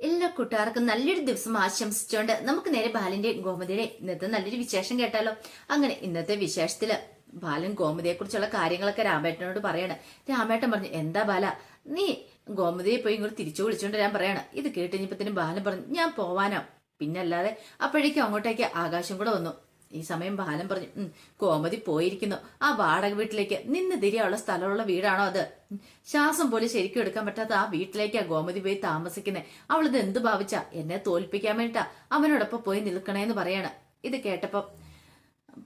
എല്ലാ കൂട്ടുകാർക്കും നല്ലൊരു ദിവസം ആശംസിച്ചുകൊണ്ട് നമുക്ക് നേരെ ബാലന്റെ ഗോമതിയുടെ ഇന്നത്തെ നല്ലൊരു വിശേഷം കേട്ടാലോ. അങ്ങനെ ഇന്നത്തെ വിശേഷത്തില് ബാലൻ ഗോമതിയെ കുറിച്ചുള്ള കാര്യങ്ങളൊക്കെ രാമേട്ടനോട് പറയാണ്. രാമേട്ടൻ പറഞ്ഞു, എന്താ ബാല, നീ ഗോമതിയെ പോയി ഇങ്ങോട്ട് തിരിച്ചു വിളിച്ചോണ്ട് ഞാൻ പറയണം. ഇത് കേട്ടുകഴിഞ്ഞപ്പത്തിന് ബാലൻ പറഞ്ഞു, ഞാൻ പോവാനോ. പിന്നല്ലാതെ അപ്പോഴേക്കും അങ്ങോട്ടേക്ക് ആകാശം കൂടെ വന്നു. ഈ സമയം ബാലൻ പറഞ്ഞു, കോമതി പോയിരിക്കുന്നു ആ വാടക വീട്ടിലേക്ക്. നിന്ന് തിരിയുള്ള സ്ഥലമുള്ള വീടാണോ അത്? ശ്വാസം പോലും ശരിക്കും എടുക്കാൻ പറ്റാത്ത ആ വീട്ടിലേക്കാ ഗോമതി പോയി താമസിക്കുന്നത്. അവളിത് എന്ത് ഭാവിച്ചാ എന്നെ തോൽപ്പിക്കാൻ വേണ്ടിട്ടാ അവനോടൊപ്പം പോയി നിൽക്കണേന്ന് പറയാണ്. ഇത് കേട്ടപ്പോ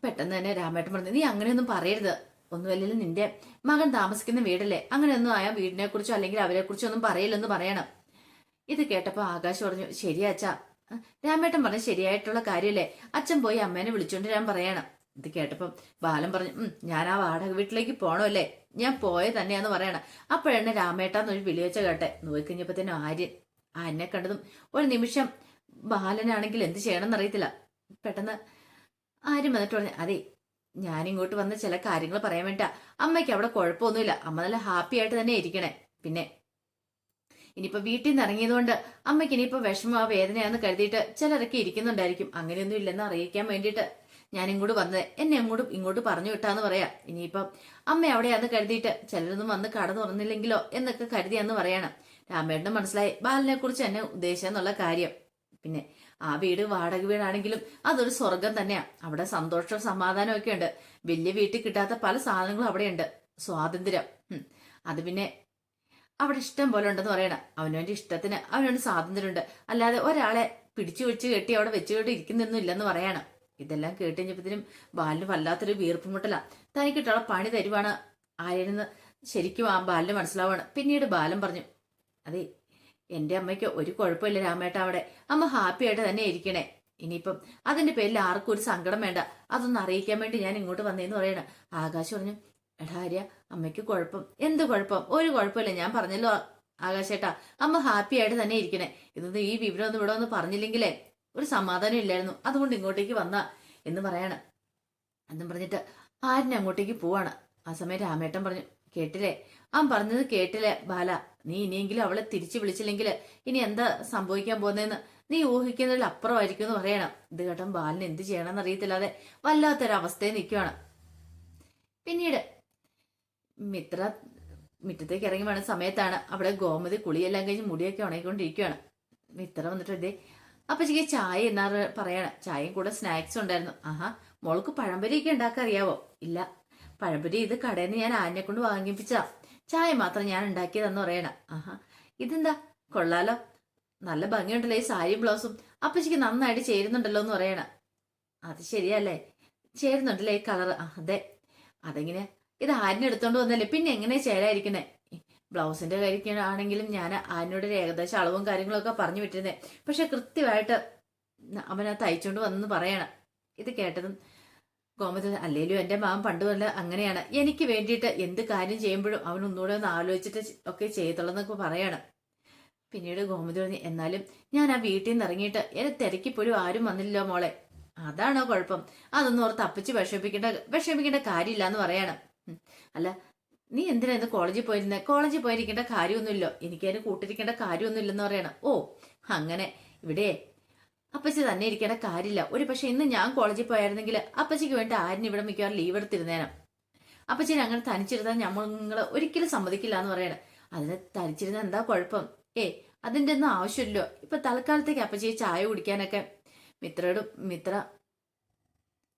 പെട്ടെന്ന് തന്നെ രാമേട്ടൻ പറഞ്ഞു, നീ അങ്ങനെയൊന്നും പറയരുത്. ഒന്നുമല്ലെങ്കിൽ നിന്റെ മകൻ താമസിക്കുന്ന വീടല്ലേ, അങ്ങനെയൊന്നും ആയ വീടിനെ കുറിച്ചോ അല്ലെങ്കിൽ അവരെ കുറിച്ചോ ഒന്നും പറയില്ലെന്ന് പറയണം. ഇത് കേട്ടപ്പോ ആകാശ് പറഞ്ഞു, ശരിയാച്ചാ. രാമേട്ടൻ പറഞ്ഞ ശരിയായിട്ടുള്ള കാര്യല്ലേ, അച്ഛൻ പോയി അമ്മേനെ വിളിച്ചോണ്ട് ഞാൻ പറയണം. ഇത് കേട്ടപ്പം ബാലൻ പറഞ്ഞു, ഞാൻ ആ വാടക വീട്ടിലേക്ക് പോണല്ലേ, ഞാൻ പോയ തന്നെയാന്ന് പറയണം. അപ്പോഴെന്നെ രാമേട്ടാന്നൊരു വിളി വെച്ച കേട്ടെ. നോക്കിക്കഴിഞ്ഞപ്പോ ആര്യനെ കണ്ടതും ഒരു നിമിഷം ബാലനാണെങ്കിൽ എന്ത് ചെയ്യണമെന്ന് അറിയത്തില്ല. പെട്ടെന്ന് ആര്യം വന്നിട്ട് പറഞ്ഞു, അതെ, ഞാനിങ്ങോട്ട് വന്ന ചില കാര്യങ്ങൾ പറയാൻ വേണ്ട. അമ്മയ്ക്ക് അവിടെ കുഴപ്പമൊന്നുമില്ല, അമ്മ നല്ല ഹാപ്പി ആയിട്ട് തന്നെ ഇരിക്കണേ. പിന്നെ ഇനിയിപ്പോ വീട്ടിൽ നിന്ന് ഇറങ്ങിയതുകൊണ്ട് അമ്മയ്ക്ക് ഇനിയിപ്പോ വിഷമോ വേദനയാന്ന് കരുതിയിട്ട് ചിലരൊക്കെ ഇരിക്കുന്നുണ്ടായിരിക്കും. അങ്ങനെയൊന്നും ഇല്ലെന്ന് അറിയിക്കാൻ വേണ്ടിയിട്ട് ഞാൻ ഇങ്ങോട്ട് വന്നത്. എന്നെ ഇങ്ങോട്ട് പറഞ്ഞു വിട്ടാന്ന് പറയാ. ഇനിയിപ്പം അമ്മ അവിടെയാന്ന് കരുതിയിട്ട് ചിലരൊന്നും വന്ന് കട തുറന്നില്ലെങ്കിലോ എന്നൊക്കെ കരുതിയാന്ന് പറയണം. രാമേട്ടന് മനസ്സിലായി ബാലിനെ കുറിച്ച് എന്നെ ഉദ്ദേശിച്ചെന്നുള്ള കാര്യം. പിന്നെ ആ വീട് വാടക വീടാണെങ്കിലും അതൊരു സ്വർഗം തന്നെയാ. അവിടെ സന്തോഷവും സമാധാനവും ഒക്കെ ഉണ്ട്. വലിയ വീട്ടിൽ കിട്ടാത്ത പല സാധനങ്ങളും അവിടെയുണ്ട്. സ്വാതന്ത്ര്യം, അത് പിന്നെ അവിടെ ഇഷ്ടം പോലെ ഉണ്ടെന്ന് പറയണം. അവനവന്റെ ഇഷ്ടത്തിന് അവനവന് സ്വാതന്ത്ര്യമുണ്ട്. അല്ലാതെ ഒരാളെ പിടിച്ചു വെച്ച് കെട്ടി അവിടെ വെച്ചുകൊണ്ട് ഇരിക്കുന്നൊന്നും ഇല്ലെന്ന് പറയണം. ഇതെല്ലാം കേട്ടുകഴിഞ്ഞപ്പത്തിനും ബാലിന് വല്ലാത്തൊരു വീർപ്പുമുട്ടല. തനിക്കിട്ടുള്ള പണി തരുവാണ് ആരെന്ന് ശരിക്കും ആ ബാലിന് മനസ്സിലാവാണ്. പിന്നീട് ബാലൻ പറഞ്ഞു, അതെ, എന്റെ അമ്മയ്ക്ക് ഒരു കുഴപ്പമില്ല രാമേട്ട, അവിടെ അമ്മ ഹാപ്പി ആയിട്ട് തന്നെ ഇരിക്കണേ. ഇനിയിപ്പം അതിന്റെ പേരിൽ ആർക്കും ഒരു സങ്കടം വേണ്ട. അതൊന്ന് അറിയിക്കാൻ വേണ്ടി ഞാൻ ഇങ്ങോട്ട് വന്നേന്ന് പറയണം. ആകാശ് പറഞ്ഞു, എടാ ആര്യ, അമ്മയ്ക്ക് കുഴപ്പം എന്ത് കുഴപ്പം? ഒരു കുഴപ്പമില്ല, ഞാൻ പറഞ്ഞല്ലോ ആകാശേട്ടാ, അമ്മ ഹാപ്പി ആയിട്ട് തന്നെ ഇരിക്കണേ. ഇതൊന്നും ഈ വിവരം ഒന്നും ഇവിടെ ഒന്ന് പറഞ്ഞില്ലെങ്കിലേ ഒരു സമാധാനം ഇല്ലായിരുന്നു, അതുകൊണ്ട് ഇങ്ങോട്ടേക്ക് വന്ന എന്ന് പറയണം. എന്നും പറഞ്ഞിട്ട് ആര്യനെ അങ്ങോട്ടേക്ക് പോവാണ്. ആ സമയം രാമേട്ടൻ പറഞ്ഞു, കേട്ടില്ലേ, അവൻ പറഞ്ഞത് കേട്ടില്ലേ ബാല, നീ ഇനിയെങ്കിലും അവളെ തിരിച്ചു വിളിച്ചില്ലെങ്കിൽ ഇനി എന്താ സംഭവിക്കാൻ പോകുന്നതെന്ന് നീ ഊഹിക്കുന്നതിൽ അപ്പുറമായിരിക്കും എന്ന് പറയണം. ഇത് കേട്ടൻ ബാലിന് എന്ത് ചെയ്യണമെന്ന് അറിയത്തില്ലാതെ വല്ലാത്തൊരവസ്ഥയിൽ നിൽക്കുകയാണ്. പിന്നീട് മിത്ര മുറ്റത്തേക്ക് ഇറങ്ങി വേണ സമയത്താണ് അവിടെ ഗോമതി കുളിയെല്ലാം കഴിഞ്ഞ് മുടിയൊക്കെ ഉണങ്ങിക്കൊണ്ടിരിക്കുകയാണ്. മിത്ര വന്നിട്ട് ഇതേ അപ്പച്ചിക്ക് ചായ എന്നാ പറയാണ്. ചായയും കൂടെ സ്നാക്സ് ഉണ്ടായിരുന്നു. ആഹാ, മോൾക്ക് പഴംപൊരിയൊക്കെ ഉണ്ടാക്കാൻ അറിയാവോ? ഇല്ല, പഴംപൊരി ഇത് കടയിൽ നിന്ന് ഞാൻ ആനെ കൊണ്ട് വാങ്ങിപ്പിച്ചതാ, ചായ മാത്രം ഞാൻ ഉണ്ടാക്കിയതെന്ന് പറയണം. ആഹാ, ഇതെന്താ കൊള്ളാലോ, നല്ല ഭംഗിയുണ്ടല്ലോ ഈ സാരിയും ബ്ലൗസും, അപ്പച്ചിക്ക് നന്നായിട്ട് ചേരുന്നുണ്ടല്ലോ എന്ന് പറയണം. അത് ശരിയല്ലേ, ചേരുന്നുണ്ടല്ലേ ഈ കളർ? അതെ. അതെങ്ങനെ, ഇത് ആരിനെ എടുത്തോണ്ട് വന്നല്ലേ, പിന്നെ എങ്ങനെ ചേരായിരിക്കുന്നേ? ബ്ലൗസിന്റെ കാര്യമാണെങ്കിലും ഞാൻ ആരിനോട് ഒരു ഏകദേശം അളവും കാര്യങ്ങളൊക്കെ പറഞ്ഞു വിട്ടിരുന്നേ, പക്ഷെ കൃത്യമായിട്ട് അവനെ തയ്ച്ചോണ്ട് വന്നെന്ന് പറയണം. ഇത് കേട്ടതും ഗോമതി, അല്ലേലും എന്റെ മാമൻ പണ്ട് പോലെ അങ്ങനെയാണ്, എനിക്ക് വേണ്ടിയിട്ട് എന്ത് കാര്യം ചെയ്യുമ്പോഴും അവൻ ഒന്നുകൂടെ ഒന്ന് ആലോചിച്ചിട്ട് ഒക്കെ ചെയ്യത്തുള്ളൂ പറയണം. പിന്നീട് ഗോമതി പറഞ്ഞു, എന്നാലും ഞാൻ ആ വീട്ടിൽ നിന്ന് ഇറങ്ങിയിട്ട് എന്നെ തിരക്കിപ്പോഴും ആരും വന്നില്ലല്ലോ മോളെ. അതാണോ കുഴപ്പം? അതൊന്നും ഓർത്ത് അപ്പച്ച് വിഷമിക്കേണ്ട കാര്യമില്ല എന്ന് പറയണം. അല്ല, നീ എന്തിനാ ഇന്ന് കോളേജിൽ പോയിരുന്നേ? കോളേജിൽ പോയിരിക്കേണ്ട കാര്യമൊന്നുമില്ലോ, എനിക്കതിന് കൂട്ടിരിക്കേണ്ട കാര്യമൊന്നുമില്ലെന്ന് പറയണം. ഓ അങ്ങനെ, ഇവിടെ അപ്പച്ചി തന്നെ ഇരിക്കേണ്ട കാര്യമില്ല. ഒരു പക്ഷെ ഇന്ന് ഞാൻ കോളേജിൽ പോയായിരുന്നെങ്കിൽ അപ്പച്ചിക്ക് വേണ്ടി ആരും ഇവിടെ മിക്കവാറും ലീവ് എടുത്തിരുന്നേനും. അപ്പച്ചിനെ അങ്ങനെ തനിച്ചിരുന്നാൽ ഞങ്ങൾ ഒരിക്കലും സമ്മതിക്കില്ല എന്ന് പറയണം. അതിന് തനിച്ചിരുന്ന എന്താ കുഴപ്പം? അതിന്റെ ഒന്നും ആവശ്യമില്ലോ. ഇപ്പൊ തൽക്കാലത്തേക്ക് അപ്പച്ചിയെ ചായ കുടിക്കാനൊക്കെ മിത്ര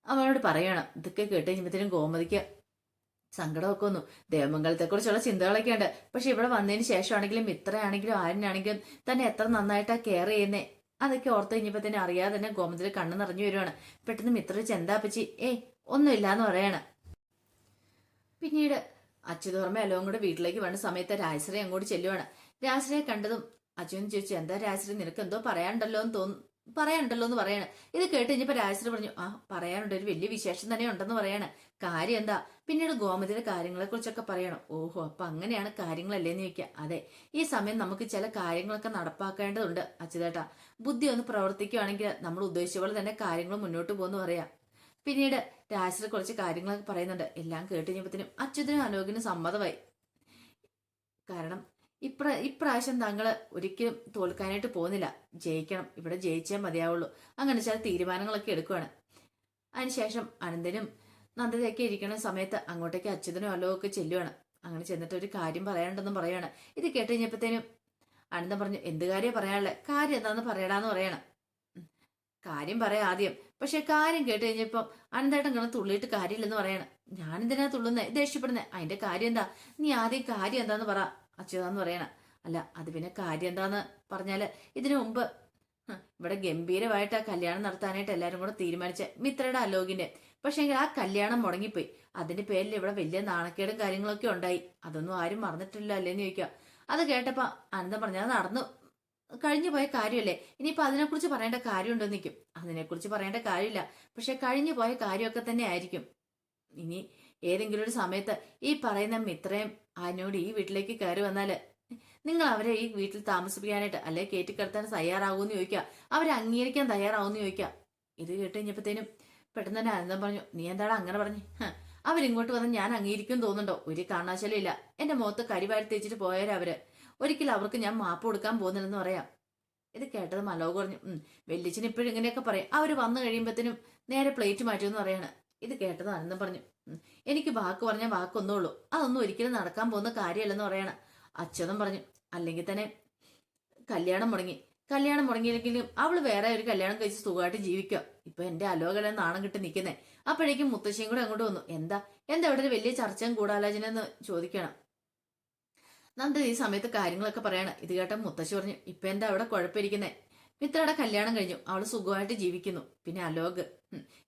അവനോട് പറയണം. ഇതൊക്കെ കേട്ട് കഴിഞ്ഞപ്പോഴത്തേനും ഗോമതിക്ക് സങ്കടമൊക്കെ വന്നു. ദേവമംഗലത്തെ കുറിച്ചുള്ള ചിന്തകളൊക്കെ ഉണ്ട്. പക്ഷെ ഇവിടെ വന്നതിന് ശേഷമാണെങ്കിലും മിത്രയാണെങ്കിലും ആരിനാണെങ്കിലും തന്നെ എത്ര നന്നായിട്ടാ കെയർ ചെയ്യുന്നേ, അതൊക്കെ ഓർത്ത് കഴിഞ്ഞപ്പോ തന്നെ അറിയാതെ തന്നെ ഗോമതിയിൽ കണ്ണു നിറഞ്ഞു വരുവാണ്. പെട്ടെന്ന് മിത്ര ചെന്താപ്പച്ചി ഒന്നുമില്ലാന്ന് പറയണം. പിന്നീട് അച്യുതോർമ്മ എല്ലാം കൂടെ വീട്ടിലേക്ക് വന്ന സമയത്ത് രാജശ്രീ അങ്ങോട്ട് ചെല്ലുവാണ്. രാജശ്രീയെ കണ്ടതും അച്യുതൻ ചോദിച്ചു, എന്താ രാജശ്രീ, നിനക്ക് എന്തോ പറയാനുണ്ടല്ലോ എന്ന് പറയണം. ഇത് കേട്ട് കഴിഞ്ഞപ്പോ രാജശ്രീ പറഞ്ഞു, പറയാനുണ്ട്, ഒരു വലിയ വിശേഷം തന്നെ ഉണ്ടെന്ന് പറയണം. കാര്യം എന്താ? പിന്നീട് ഗോമതിയുടെ കാര്യങ്ങളെ കുറിച്ചൊക്കെ പറയണം. ഓഹോ, അപ്പൊ അങ്ങനെയാണ് കാര്യങ്ങളല്ലേന്ന് ചോദിക്കുക. അതെ, ഈ സമയം നമുക്ക് ചില കാര്യങ്ങളൊക്കെ നടപ്പാക്കേണ്ടതുണ്ട് അച്യുതേട്ടാ. ബുദ്ധി ഒന്ന് പ്രവർത്തിക്കുകയാണെങ്കിൽ നമ്മൾ ഉദ്ദേശിച്ച പോലെ തന്നെ കാര്യങ്ങൾ മുന്നോട്ട് പോകുന്നു പറയാം. പിന്നീട് രാജശ്രീ കുറച്ച് കാര്യങ്ങളൊക്കെ പറയുന്നുണ്ട്. എല്ലാം കേട്ട് കഴിഞ്ഞപ്പത്തിനും അച്യുതനും അനോകിനും സമ്മതമായി. കാരണം ഇപ്രാവശ്യം താങ്കൾ ഒരിക്കലും തോൽക്കാനായിട്ട് പോകുന്നില്ല, ജയിക്കണം, ഇവിടെ ജയിച്ചേ മതിയാവുള്ളൂ. അങ്ങനെ ചില തീരുമാനങ്ങളൊക്കെ എടുക്കുകയാണ്. അതിനുശേഷം അനന്തനും നന്ദിതയൊക്കെ ഇരിക്കുന്ന സമയത്ത് അങ്ങോട്ടേക്ക് അച്യുതനും അലോകമൊക്കെ ചെല്ലുവാണ്. അങ്ങനെ ചെന്നിട്ട് ഒരു കാര്യം പറയാനുണ്ടെന്നും പറയാണ്. ഇത് കേട്ട് കഴിഞ്ഞപ്പോഴത്തേനും അനന്തൻ പറഞ്ഞു, എന്ത് കാര്യം പറയാനുള്ളത്, കാര്യം എന്താന്ന് പറയടാന്ന് പറയണം. കാര്യം പറയാം ആദ്യം. പക്ഷെ കാര്യം കേട്ട് കഴിഞ്ഞപ്പോ അനന്തേട്ടൻ കിടന്ന് തുള്ളിയിട്ട് കാര്യമില്ലെന്ന് പറയണം. ഞാനെന്തിനാ തുള്ളുന്നേ, ദേഷ്യപ്പെടുന്നേ, അതിന്റെ കാര്യം എന്താ, നീ ആദ്യം കാര്യം എന്താന്ന് പറ അച്യുതാന്ന് പറയണം. അല്ല അത് പിന്നെ കാര്യം എന്താന്ന് പറഞ്ഞാല് ഇതിനു മുമ്പ് ഇവിടെ ഗംഭീരമായിട്ട് ആ കല്യാണം നടത്താനായിട്ട് എല്ലാരും കൂടെ തീരുമാനിച്ച മിത്രയുടെ അലോകിന്റെ. പക്ഷെ ആ കല്യാണം മുടങ്ങിപ്പോയി. അതിന്റെ പേരിൽ ഇവിടെ വലിയ നാണക്കേടും കാര്യങ്ങളൊക്കെ ഉണ്ടായി. അതൊന്നും ആരും മറന്നിട്ടില്ല അല്ലേന്ന് ചോദിക്കുക. അത് കേട്ടപ്പോ അനന്തം പറഞ്ഞു, അത് നടന്നു കഴിഞ്ഞു പോയ കാര്യമല്ലേ, ഇനിയിപ്പോ അതിനെക്കുറിച്ച് പറയേണ്ട കാര്യമുണ്ടോ നിൽക്കും. അതിനെക്കുറിച്ച് പറയേണ്ട കാര്യമില്ല, പക്ഷെ കഴിഞ്ഞു പോയ കാര്യമൊക്കെ തന്നെ ആയിരിക്കും. ഇനി ഏതെങ്കിലും ഒരു സമയത്ത് ഈ പറയുന്ന മിത്രയും ആനോട് ഈ വീട്ടിലേക്ക് കയറി വന്നാല് നിങ്ങൾ അവരെ ഈ വീട്ടിൽ താമസിപ്പിക്കാനായിട്ട് അല്ലെ കയറ്റിക്കിടത്താൻ തയ്യാറാവൂന്ന് ചോദിക്കുക, അവരെ അംഗീകരിക്കാൻ തയ്യാറാവൂന്ന് ചോദിക്കുക. ഇത് കേട്ട് കഴിഞ്ഞപ്പോഴത്തേനും പെട്ടെന്ന് തന്നെ ആനന്ദം പറഞ്ഞു, നീ എന്താടാ അങ്ങനെ പറഞ്ഞു, അവരിങ്ങോട്ട് വന്ന് ഞാൻ അംഗീകരിക്കും തോന്നുന്നുണ്ടോ, ഒരു കാണാശലും ഇല്ല. എന്റെ മുഖത്ത് കരിവാരി തേച്ചിട്ട് പോയവരവര്, ഒരിക്കലും അവർക്ക് ഞാൻ മാപ്പ് കൊടുക്കാൻ പോകുന്നില്ലെന്ന് പറയാം. ഇത് കേട്ടത് മലോക് പറഞ്ഞു, വെല്ലിച്ചിന് ഇപ്പോഴും ഇങ്ങനെയൊക്കെ പറയും, അവര് വന്നു കഴിയുമ്പോഴത്തേനും നേരെ പ്ലേറ്റ് മാറ്റുമെന്ന് പറയാണ്. ഇത് കേട്ടത് ആനന്ദം പറഞ്ഞു, എനിക്ക് വാക്ക് പറഞ്ഞാൽ വാക്കൊന്നുള്ളൂ, അതൊന്നും ഒരിക്കലും നടക്കാൻ പോകുന്ന കാര്യമല്ലെന്ന് പറയണം. അച്യുതൻ പറഞ്ഞു, അല്ലെങ്കിൽ തന്നെ കല്യാണം മുടങ്ങിയില്ലെങ്കിലും അവള് വേറെ ഒരു കല്യാണം കഴിച്ച് സുഖമായിട്ട് ജീവിക്കുക. ഇപ്പൊ എന്റെ അലോകല നാണം കിട്ടി നിൽക്കുന്നേ. അപ്പോഴേക്കും മുത്തശ്ശിയും കൂടെ അങ്ങോട്ട് വന്നു. എന്താ ഇവിടെ ഒരു വലിയ ചർച്ചയും ഗൂഢാലോചന എന്ന് ചോദിക്കണം. നന്ദ ഈ സമയത്ത് കാര്യങ്ങളൊക്കെ പറയാണ്. ഇത് കേട്ട മുത്തശ്ശി പറഞ്ഞു, ഇപ്പൊ എന്താ അവിടെ കുഴപ്പമിരിക്കുന്നേ, മിത്രയുടെ കല്യാണം കഴിഞ്ഞു, അവള് സുഖമായിട്ട് ജീവിക്കുന്നു. പിന്നെ അലോക്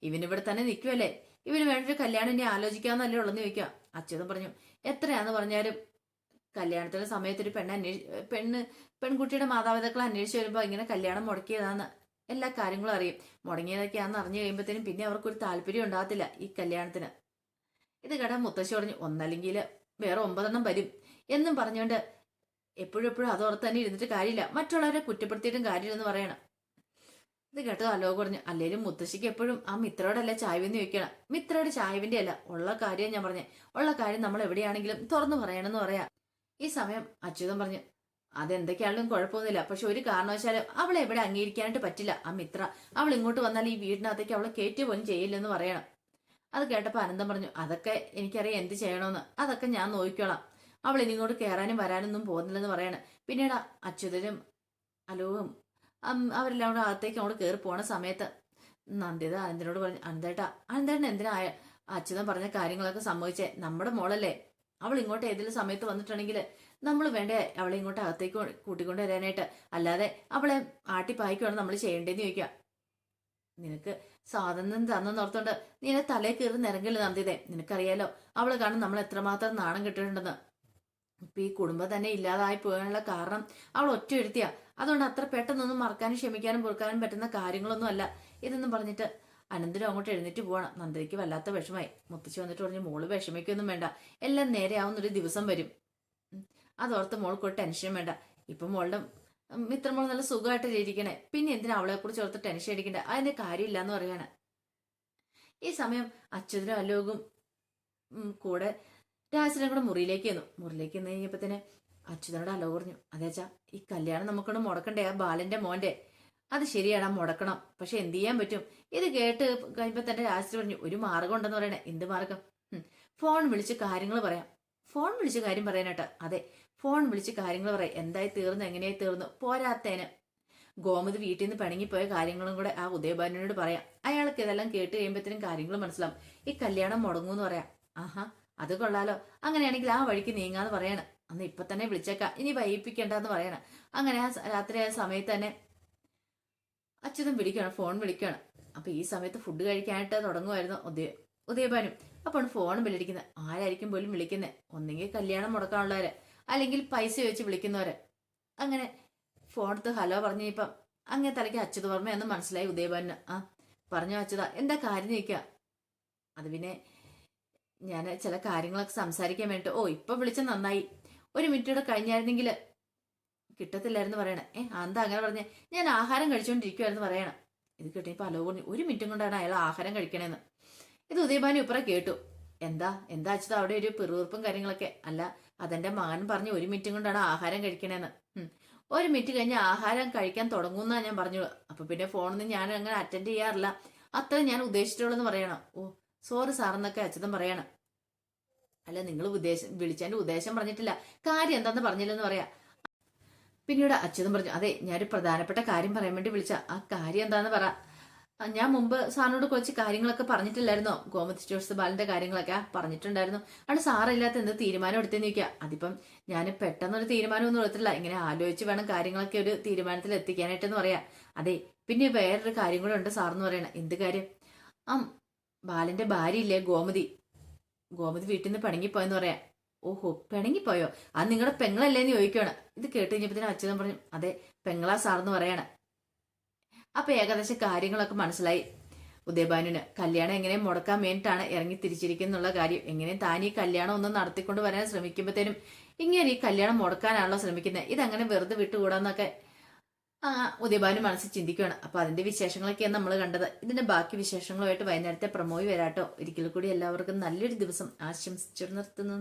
ഇവനിവിടെ തന്നെ നിൽക്കുവല്ലേ, ഇവന് വേണ്ടൊരു കല്യാണം ഇനി ആലോചിക്കാന്നല്ലേ ഉള്ളെന്ന് ചോദിക്കുക. അച്യുതൻ പറഞ്ഞു, എത്രയാന്ന് പറഞ്ഞാലും കല്യാണത്തിന്റെ സമയത്ത് ഒരു പെൺകുട്ടിയുടെ മാതാപിതാക്കളെ അന്വേഷിച്ച് വരുമ്പോ ഇങ്ങനെ കല്യാണം മുടക്കിയതാന്ന് എല്ലാ കാര്യങ്ങളും അറിയും. മുടങ്ങിയതൊക്കെയാന്ന് അറിഞ്ഞു കഴിയുമ്പോഴത്തേനും പിന്നെ അവർക്കൊരു താല്പര്യം ഉണ്ടാകത്തില്ല ഈ കല്യാണത്തിന്. ഇത് കേട്ടാ മുത്തശ്ശി പറഞ്ഞു, ഒന്നല്ലെങ്കിൽ വേറെ 9 വരും എന്നും പറഞ്ഞുകൊണ്ട് എപ്പോഴും അതോർത്ത് തന്നെ ഇരുന്നിട്ട് കാര്യമില്ല, മറ്റുള്ളവരെ കുറ്റപ്പെടുത്തിയിട്ടും കാര്യമില്ലെന്ന് പറയണം. ഇത് കേട്ടോ അലോക് പറഞ്ഞു, അല്ലേലും മുത്തശ്ശിക്ക് എപ്പോഴും ആ മിത്രയോടല്ല ചായവെന്ന് ചോദിക്കണം. മിത്രയുടെ ചായവിന്റെ അല്ല, ഉള്ള കാര്യം ഞാൻ പറഞ്ഞേ, ഉള്ള കാര്യം നമ്മൾ എവിടെയാണെങ്കിലും തുറന്നു പറയണമെന്ന് പറയാം. ഈ സമയം അച്യുതൻ പറഞ്ഞു, അതെന്തൊക്കെയാണെങ്കിലും കുഴപ്പമൊന്നുമില്ല, പക്ഷെ ഒരു കാരണവശാലും അവളെ എവിടെ അംഗീകരിക്കാനായിട്ട് പറ്റില്ല. ആ മിത്ര അവൾ ഇങ്ങോട്ട് വന്നാൽ ഈ വീടിനകത്തേക്ക് അവളെ കയറ്റി പോലും ചെയ്യില്ലെന്ന് പറയണം. അത് കേട്ടപ്പോ അനന്തം പറഞ്ഞു, അതൊക്കെ എനിക്കറിയാം എന്ത് ചെയ്യണമെന്ന്, അതൊക്കെ ഞാൻ നോക്കിക്കോളാം, അവൾ ഇനി ഇങ്ങോട്ട് കയറാനും വരാനൊന്നും പോകുന്നില്ലെന്ന് പറയണം. പിന്നീട് അച്യുതനും അലോവും അവരെല്ലാം കൂടെ അകത്തേക്ക് അങ്ങോട്ട് കയറി പോണ സമയത്ത് നന്ദിത അനന്തനോട് പറഞ്ഞു, അനന്തേട്ടൻ എന്തിനാ അച്യുതൻ പറഞ്ഞ കാര്യങ്ങളൊക്കെ സംഭവിച്ചേ, നമ്മുടെ മോളല്ലേ, അവൾ ഇങ്ങോട്ട് ഏതെങ്കിലും സമയത്ത് വന്നിട്ടുണ്ടെങ്കിൽ നമ്മൾ വേണ്ടേ അവളെ ഇങ്ങോട്ട് അകത്തേക്ക് കൂട്ടിക്കൊണ്ട് വരാനായിട്ട്, അല്ലാതെ അവളെ ആട്ടിപ്പായിക്കുവാണ് നമ്മൾ ചെയ്യേണ്ടതെന്ന് ചോദിക്കുക. നിനക്ക് സ്വാതന്ത്ര്യം തന്നെന്നോർത്തോണ്ട് നീ എന്നെ തലേ കയറി നിരങ്ങില്ല നന്ദിതേ, നിനക്കറിയാലോ അവള് കാണും നമ്മൾ എത്രമാത്രം നാണം കിട്ടിയിട്ടുണ്ടെന്ന്. ഇപ്പൊ ഈ കുടുംബം തന്നെ ഇല്ലാതായി പോകാനുള്ള കാരണം അവൾ ഒറ്റ എഴുത്തിയാ, അതുകൊണ്ട് അത്ര പെട്ടെന്നൊന്നും മറക്കാനും ക്ഷമിക്കാനും പൊറുക്കാനും പറ്റുന്ന കാര്യങ്ങളൊന്നും അല്ല ഇതെന്നും പറഞ്ഞിട്ട് അനന്തരം അങ്ങോട്ട് എഴുന്നേറ്റ് പോവാണ്. നന്ദിതയ്ക്ക് വല്ലാത്ത വിഷമായി. മുത്തശ്ശി വന്നിട്ട് പറഞ്ഞു, മോള് വിഷമിക്കൊന്നും വേണ്ട, എല്ലാം നേരെയാവുന്നൊരു ദിവസം വരും, അതോർത്ത് മോൾക്ക് ഒരു ടെൻഷൻ വേണ്ട. ഇപ്പൊ മോളുടെ മിത്രമോൾ നല്ല സുഖമായിട്ട് ഇരിക്കണേ, പിന്നെ എന്തിനാ അവളെ കുറിച്ച് ഓർത്ത് ടെൻഷൻ അടിക്കണ്ടേ, അതിന്റെ കാര്യമില്ല എന്ന് പറയാണ്. ഈ സമയം അച്യുതനും അലോകും കൂടെ രാജനും കൂടെ മുറിയിലേക്ക് വന്നു കഴിഞ്ഞപ്പോ തന്നെ അച്യുതനോട് അലോക് പറഞ്ഞു, അതേച്ചാ ഈ കല്യാണം നമുക്കൊന്ന് മുടക്കണ്ടേ, ആ ബാലന്റെ മോന്റെ, അത് ശരിയാടാ മുടക്കണം, പക്ഷെ എന്ത് ചെയ്യാൻ പറ്റും. ഇത് കേട്ട് കഴിയുമ്പോ തന്നെ രാജശ്രീ പറഞ്ഞു, ഒരു മാർഗം ഉണ്ടെന്ന് പറയണേ. എന്ത് മാർഗം? ഫോൺ വിളിച്ച് കാര്യങ്ങൾ പറയാം. ഫോൺ വിളിച്ച് കാര്യം പറയാനായിട്ട്? അതെ, ഫോൺ വിളിച്ച് കാര്യങ്ങൾ പറയാം. എന്തായി തീർന്നു, എങ്ങനെയായി തീർന്നു, പോരാത്തേന് ഗോമതി വീട്ടിൽ നിന്ന് പിണങ്ങിപ്പോയ കാര്യങ്ങളും കൂടെ ആ ഉദയഭാനോട് പറയാം. അയാൾക്ക് ഇതെല്ലാം കേട്ട് കഴിയുമ്പോഴത്തേനും കാര്യങ്ങൾ മനസ്സിലാവും. ഈ കല്യാണം മുടങ്ങൂന്ന് പറയാം. ആഹാ, അത് കൊള്ളാലോ, അങ്ങനെയാണെങ്കിൽ ആ വഴിക്ക് നീങ്ങാന്ന് പറയണം. അന്ന് ഇപ്പൊ തന്നെ വിളിച്ചേക്കാം, ഇനി വൈകിപ്പിക്കണ്ടെന്ന് പറയണം. അങ്ങനെ ആ രാത്രി ആ സമയത്ത് തന്നെ അച്യുതൻ വിളിക്കണം, ഫോൺ വിളിക്കണം. അപ്പൊ ഈ സമയത്ത് ഫുഡ് കഴിക്കാനായിട്ട് തുടങ്ങുമായിരുന്നു ഉദയഭാനും. അപ്പോൾ ഫോൺ വിളിക്കുന്നത്. ആരായിരിക്കും പോലും വിളിക്കുന്നത്? ഒന്നെങ്കിൽ കല്യാണം മുടക്കാനുള്ളവര്, അല്ലെങ്കിൽ പൈസ വെച്ച് വിളിക്കുന്നവര്. അങ്ങനെ ഫോൺ എടുത്ത് ഹലോ പറഞ്ഞപ്പം അങ്ങനെ തലയ്ക്ക് അച്യുത വർമ്മ എന്ന് മനസ്സിലായി ഉദയഭാനു. ആ പറഞ്ഞു അച്യുത, എന്താ കാര്യം ചോദിക്കുക? അത് പിന്നെ ഞാൻ ചില കാര്യങ്ങളൊക്കെ സംസാരിക്കാൻ വേണ്ടിട്ട്. ഓ, ഇപ്പൊ വിളിച്ച നന്നായി, 1 മിനിറ്റൂടെ കഴിഞ്ഞായിരുന്നെങ്കിൽ കിട്ടത്തില്ലായിരുന്നു പറയണേ. എന്താ അങ്ങനെ പറഞ്ഞേ? ഞാൻ ആഹാരം കഴിച്ചുകൊണ്ടിരിക്കുവായിരുന്നു പറയണം. ഇത് കിട്ടിയപ്പോ അലോ പറഞ്ഞു, 1 മിനിറ്റും കൊണ്ടാണ് അയാൾ ആഹാരം കഴിക്കണേന്ന്. ഇത് ഉദയഭാനു ഇപ്പറ കേട്ടു. എന്താ അച്യുത അവിടെ ഒരു പിറുപിറുപ്പും കാര്യങ്ങളൊക്കെ? അല്ല, അതെന്റെ മകൻ പറഞ്ഞു 1 മിനിറ്റും കൊണ്ടാണ് ആഹാരം കഴിക്കണേന്ന്. 1 മിനിറ്റ് കഴിഞ്ഞ് ആഹാരം കഴിക്കാൻ തുടങ്ങുന്നാ ഞാൻ പറഞ്ഞു. അപ്പൊ പിന്നെ ഫോണൊന്നും ഞാൻ അങ്ങനെ അറ്റൻഡ് ചെയ്യാറില്ല, അത്ര ഞാൻ ഉദ്ദേശിച്ചിട്ടുള്ളൂ എന്ന് പറയണം. ഓ സോറി സാറെന്നൊക്കെ അച്യുതൻ പറയണം. അല്ല നിങ്ങൾ വിളിച്ചതിന്റെ ഉദ്ദേശം പറഞ്ഞിട്ടില്ല, കാര്യം എന്താന്ന് പറഞ്ഞില്ലെന്ന് പറയാ. പിന്നീട് അച്യുതൻ പറഞ്ഞു, അതെ ഞാനൊരു പ്രധാനപ്പെട്ട കാര്യം പറയാൻ വേണ്ടി വിളിച്ച, ആ കാര്യം എന്താന്ന് പറ. ഞാൻ മുമ്പ് സാറിനോട് കുറച്ച് കാര്യങ്ങളൊക്കെ പറഞ്ഞിട്ടില്ലായിരുന്നോ, ഗോമതി സ്റ്റോഴ്സ് ബാലന്റെ കാര്യങ്ങളൊക്കെ പറഞ്ഞിട്ടുണ്ടായിരുന്നു. ആണ് സാറില്ലാത്ത എന്ത് തീരുമാനം എടുത്തെന്ന് ചോദിക്കുക. അതിപ്പം ഞാൻ പെട്ടെന്നൊരു തീരുമാനമൊന്നും എടുത്തില്ല, ഇങ്ങനെ ആലോചിച്ച് വേണം കാര്യങ്ങളൊക്കെ ഒരു തീരുമാനത്തിൽ എത്തിക്കാനായിട്ടെന്ന് പറയാ. അതെ പിന്നെ വേറൊരു കാര്യം കൂടെ ഉണ്ട് സാറെന്ന് പറയണ. എന്ത് കാര്യം? ആ ബാലന്റെ ഭാര്യ ഇല്ലേ ഗോമതി, ഗോമതി വീട്ടിൽ നിന്ന് പിണങ്ങിപ്പോയെന്ന് പറയാ. ഓഹോ പിണങ്ങിപ്പോയോ? അത് നിങ്ങളുടെ പെങ്ങളല്ലേന്ന് ചോദിക്കുകയാണ്. ഇത് കേട്ട് കഴിഞ്ഞപ്പോ അച്യുതൻ പറഞ്ഞു, അതെ പെങ്ങളാ സാറെന്ന് പറയാണ്. അപ്പൊ ഏകദേശം കാര്യങ്ങളൊക്കെ മനസ്സിലായി ഉദയഭാനുവിന്. കല്യാണം എങ്ങനെ മുടക്കാൻ വേണ്ടിയിട്ടാണ് ഇറങ്ങി തിരിച്ചിരിക്കുന്നുള്ള കാര്യം. എങ്ങനെയും താൻ ഈ കല്യാണം ഒന്ന് നടത്തിക്കൊണ്ട് വരാൻ ശ്രമിക്കുമ്പോഴത്തേനും ഇങ്ങനെ ഈ കല്യാണം മുടക്കാനാണല്ലോ ശ്രമിക്കുന്നത്, ഇതങ്ങനെ വെറുതെ വിട്ടുകൂടാന്നൊക്കെ ഉദയഭാനു മനസ്സിൽ ചിന്തിക്കുകയാണ്. അപ്പൊ അതിന്റെ വിശേഷങ്ങളൊക്കെയാണ് നമ്മൾ കണ്ടത്. ഇതിന്റെ ബാക്കി വിശേഷങ്ങളുമായിട്ട് വൈകുന്നേരത്തെ പ്രമോയി വരാട്ടോ. ഒരിക്കൽ കൂടി എല്ലാവർക്കും നല്ലൊരു ദിവസം ആശംസിച്ചു നിർത്തുന്നു.